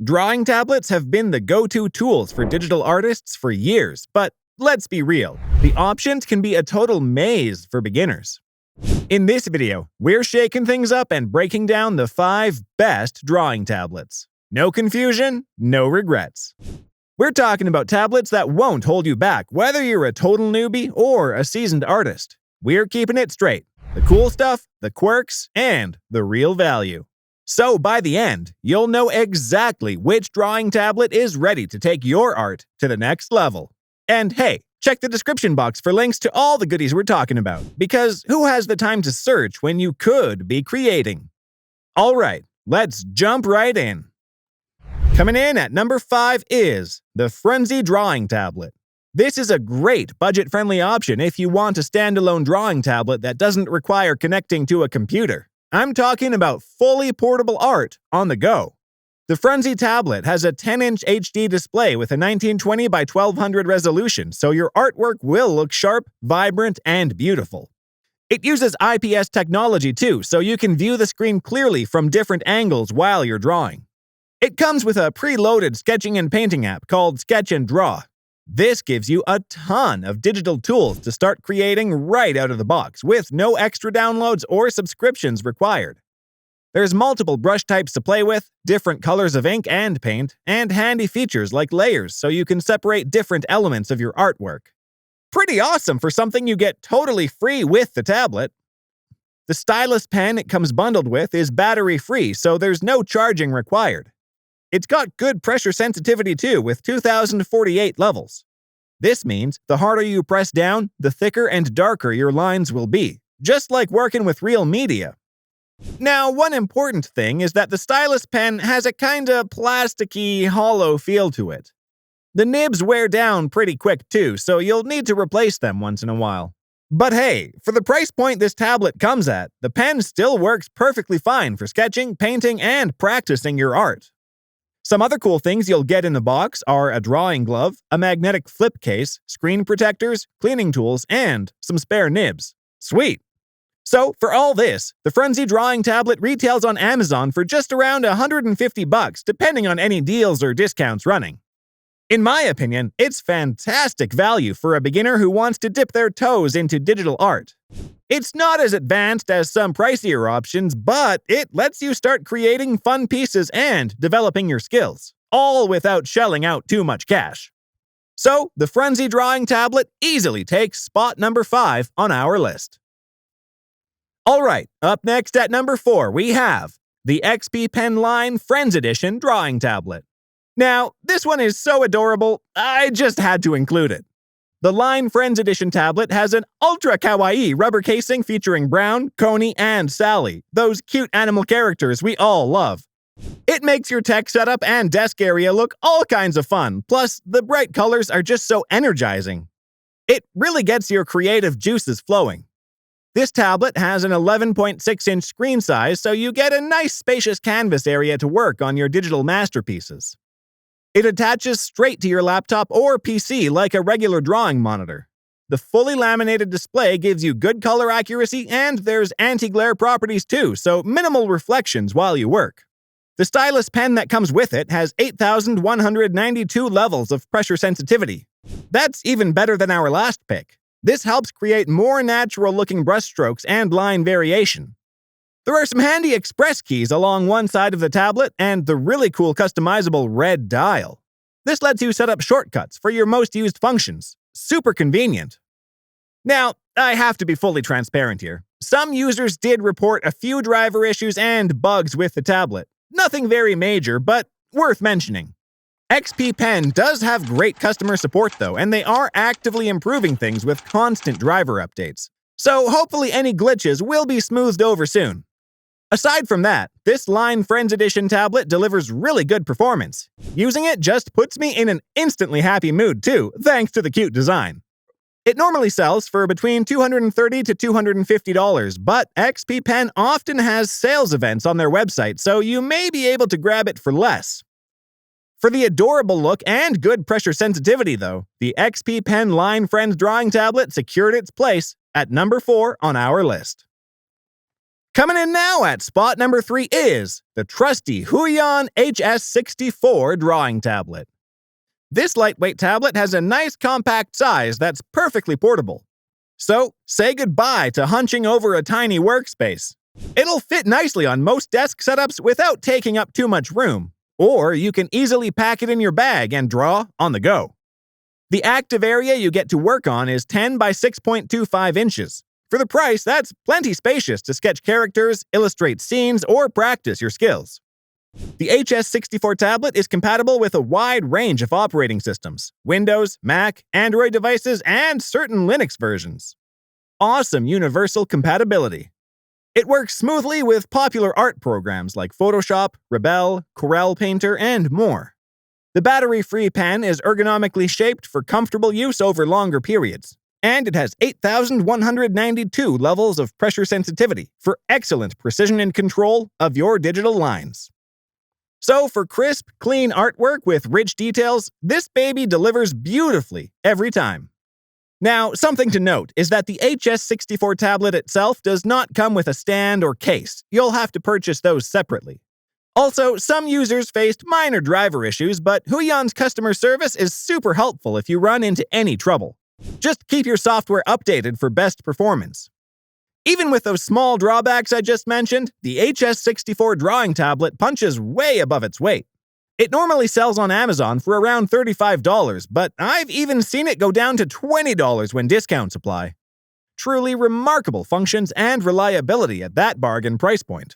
Drawing tablets have been the go-to tools for digital artists for years, but let's be real, the options can be a total maze for beginners. In this video, we're shaking things up and breaking down the 5 best drawing tablets. No confusion, no regrets. We're talking about tablets that won't hold you back, whether you're a total newbie or a seasoned artist. We're keeping it straight. The cool stuff, the quirks, and the real value. So by the end, you'll know exactly which drawing tablet is ready to take your art to the next level. And hey, check the description box for links to all the goodies we're talking about, because who has the time to search when you could be creating? Alright, let's jump right in. Coming in at number 5 is the Frunzy Drawing Tablet. This is a great budget-friendly option if you want a standalone drawing tablet that doesn't require connecting to a computer. I'm talking about fully portable art on the go. The Frunzy tablet has a 10-inch HD display with a 1920 by 1200 resolution, so your artwork will look sharp, vibrant, and beautiful. It uses IPS technology too, so you can view the screen clearly from different angles while you're drawing. It comes with a preloaded sketching and painting app called Sketch and Draw. This gives you a ton of digital tools to start creating right out of the box, with no extra downloads or subscriptions required. There's multiple brush types to play with, different colors of ink and paint, and handy features like layers so you can separate different elements of your artwork. Pretty awesome for something you get totally free with the tablet. The stylus pen it comes bundled with is battery-free, so there's no charging required. It's got good pressure sensitivity too, with 2048 levels. This means the harder you press down, the thicker and darker your lines will be, just like working with real media. Now, one important thing is that the stylus pen has a kinda plasticky, hollow feel to it. The nibs wear down pretty quick too, so you'll need to replace them once in a while. But hey, for the price point this tablet comes at, the pen still works perfectly fine for sketching, painting, and practicing your art. Some other cool things you'll get in the box are a drawing glove, a magnetic flip case, screen protectors, cleaning tools, and some spare nibs. Sweet! So, for all this, the Frunzy Drawing Tablet retails on Amazon for just around $150, depending on any deals or discounts running. In my opinion, it's fantastic value for a beginner who wants to dip their toes into digital art. It's not as advanced as some pricier options, but it lets you start creating fun pieces and developing your skills, all without shelling out too much cash. So, the Frunzy Drawing Tablet easily takes spot number 5 on our list. Alright, up next at number 4 we have the XPPen Line Friends Edition Drawing Tablet. Now, this one is so adorable, I just had to include it. The Line Friends Edition tablet has an ultra kawaii rubber casing featuring Brown, Coney, and Sally, those cute animal characters we all love. It makes your tech setup and desk area look all kinds of fun, plus the bright colors are just so energizing. It really gets your creative juices flowing. This tablet has an 11.6-inch screen size, so you get a nice spacious canvas area to work on your digital masterpieces. It attaches straight to your laptop or PC like a regular drawing monitor. The fully laminated display gives you good color accuracy, and there's anti-glare properties too, so minimal reflections while you work. The stylus pen that comes with it has 8,192 levels of pressure sensitivity. That's even better than our last pick. This helps create more natural-looking brushstrokes and line variation. There are some handy express keys along one side of the tablet and the really cool customizable red dial. This lets you set up shortcuts for your most used functions. Super convenient. Now, I have to be fully transparent here. Some users did report a few driver issues and bugs with the tablet. Nothing very major, but worth mentioning. XPPen does have great customer support though, and they are actively improving things with constant driver updates. So hopefully any glitches will be smoothed over soon. Aside from that, this Line Friends Edition tablet delivers really good performance. Using it just puts me in an instantly happy mood too, thanks to the cute design. It normally sells for between $230 to $250, but XPPen often has sales events on their website, so you may be able to grab it for less. For the adorable look and good pressure sensitivity though, the XPPen Line Friends Drawing Tablet secured its place at number 4 on our list. Coming in now at spot number 3 is the trusty Huan HS64 drawing tablet. This lightweight tablet has a nice compact size that's perfectly portable. So, say goodbye to hunching over a tiny workspace. It'll fit nicely on most desk setups without taking up too much room, or you can easily pack it in your bag and draw on the go. The active area you get to work on is 10 by 6.25 inches. For the price, that's plenty spacious to sketch characters, illustrate scenes, or practice your skills. The HS64 tablet is compatible with a wide range of operating systems: Windows, Mac, Android devices, and certain Linux versions. Awesome universal compatibility. It works smoothly with popular art programs like Photoshop, Rebel, Corel Painter, and more. The battery-free pen is ergonomically shaped for comfortable use over longer periods, and it has 8,192 levels of pressure sensitivity for excellent precision and control of your digital lines. So for crisp, clean artwork with rich details, this baby delivers beautifully every time. Now, something to note is that the HS64 tablet itself does not come with a stand or case. You'll have to purchase those separately. Also, some users faced minor driver issues, but Huyan's customer service is super helpful if you run into any trouble. Just keep your software updated for best performance. Even with those small drawbacks I just mentioned, the HS64 drawing tablet punches way above its weight. It normally sells on Amazon for around $35, but I've even seen it go down to $20 when discounts apply. Truly remarkable functions and reliability at that bargain price point.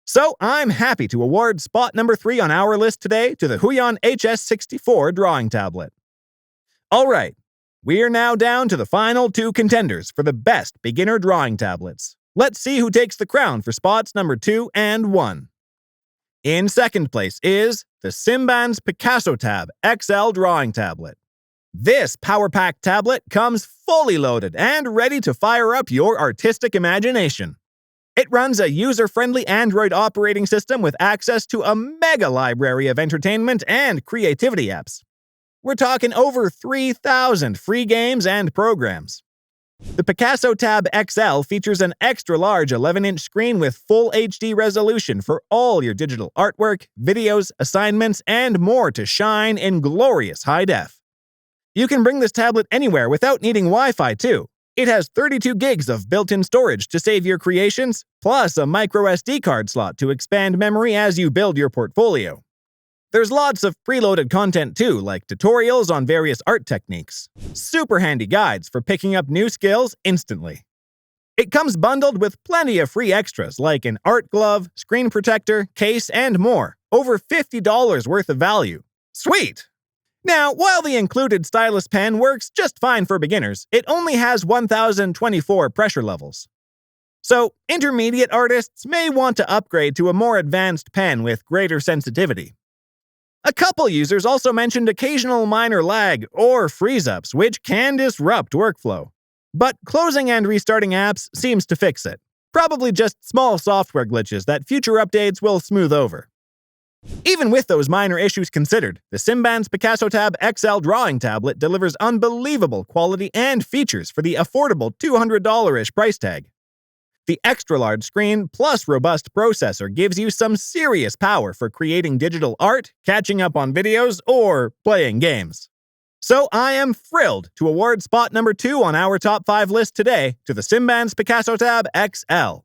So I'm happy to award spot number 3 on our list today to the Huan HS64 drawing tablet. Alright, we are now down to the final 2 contenders for the best beginner drawing tablets. Let's see who takes the crown for spots number 2 and 1. In second place is the Simban's Picasso Tab XL drawing tablet. This power-packed tablet comes fully loaded and ready to fire up your artistic imagination. It runs a user-friendly Android operating system with access to a mega library of entertainment and creativity apps. We're talking over 3,000 free games and programs. The Picasso Tab XL features an extra-large 11-inch screen with full HD resolution for all your digital artwork, videos, assignments, and more to shine in glorious high def. You can bring this tablet anywhere without needing Wi-Fi too. It has 32 gigs of built-in storage to save your creations, plus a microSD card slot to expand memory as you build your portfolio. There's lots of preloaded content too, like tutorials on various art techniques. Super handy guides for picking up new skills instantly. It comes bundled with plenty of free extras like an art glove, screen protector, case, and more. Over $50 worth of value. Sweet! Now, while the included stylus pen works just fine for beginners, it only has 1,024 pressure levels. So, intermediate artists may want to upgrade to a more advanced pen with greater sensitivity. A couple users also mentioned occasional minor lag or freeze-ups, which can disrupt workflow. But closing and restarting apps seems to fix it. Probably just small software glitches that future updates will smooth over. Even with those minor issues considered, the Simban's Picasso Tab XL drawing tablet delivers unbelievable quality and features for the affordable $200-ish price tag. The extra-large screen plus robust processor gives you some serious power for creating digital art, catching up on videos, or playing games. So I am thrilled to award spot number 2 on our top 5 list today to the Simban's Picasso Tab XL.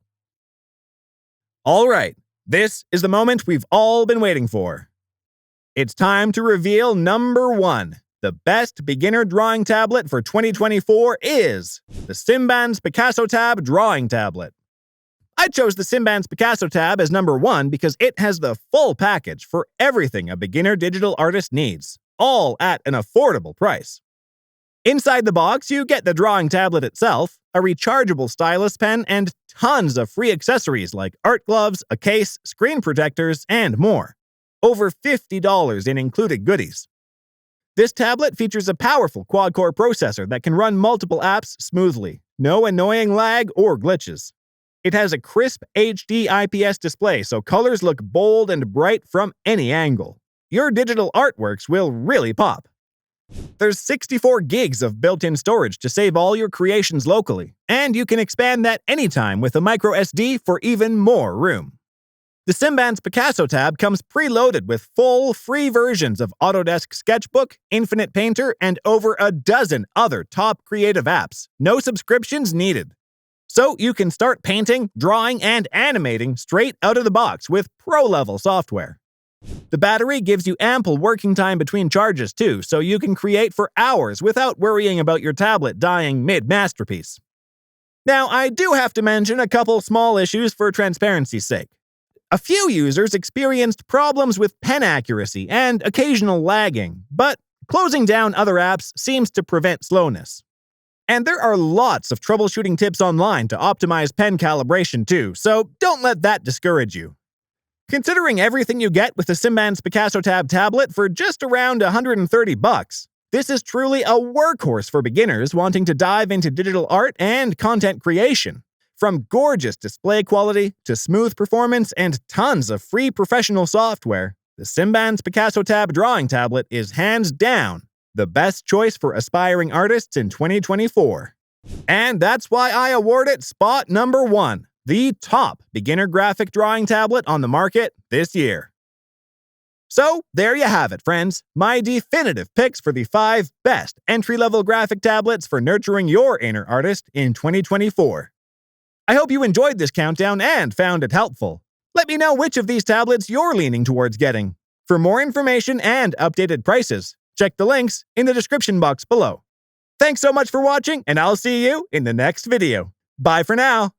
Alright, this is the moment we've all been waiting for. It's time to reveal number 1. The best beginner drawing tablet for 2024 is the Simban's Picasso Tab drawing tablet. I chose the Simban's Picasso Tab as number 1 because it has the full package for everything a beginner digital artist needs, all at an affordable price. Inside the box, you get the drawing tablet itself, a rechargeable stylus pen, and tons of free accessories like art gloves, a case, screen protectors, and more. Over $50 in included goodies. This tablet features a powerful quad-core processor that can run multiple apps smoothly. No annoying lag or glitches. It has a crisp HD IPS display, so colors look bold and bright from any angle. Your digital artworks will really pop. There's 64 gigs of built-in storage to save all your creations locally, and you can expand that anytime with a microSD for even more room. The Simban's Picasso Tab comes preloaded with full, free versions of Autodesk Sketchbook, Infinite Painter, and over a dozen other top creative apps. No subscriptions needed. So you can start painting, drawing, and animating straight out of the box with pro-level software. The battery gives you ample working time between charges too, so you can create for hours without worrying about your tablet dying mid-masterpiece. Now, I do have to mention a couple small issues for transparency's sake. A few users experienced problems with pen accuracy and occasional lagging, but closing down other apps seems to prevent slowness. And there are lots of troubleshooting tips online to optimize pen calibration too, so don't let that discourage you. Considering everything you get with the Simban's Picasso Tab tablet for just around $130, this is truly a workhorse for beginners wanting to dive into digital art and content creation. From gorgeous display quality to smooth performance and tons of free professional software, the Simban's Picasso Tab drawing tablet is hands down the best choice for aspiring artists in 2024. And that's why I award it spot number 1, the top beginner graphic drawing tablet on the market this year. So, there you have it, friends, my definitive picks for the 5 best entry-level graphic tablets for nurturing your inner artist in 2024. I hope you enjoyed this countdown and found it helpful. Let me know which of these tablets you're leaning towards getting. For more information and updated prices, check the links in the description box below. Thanks so much for watching, and I'll see you in the next video. Bye for now!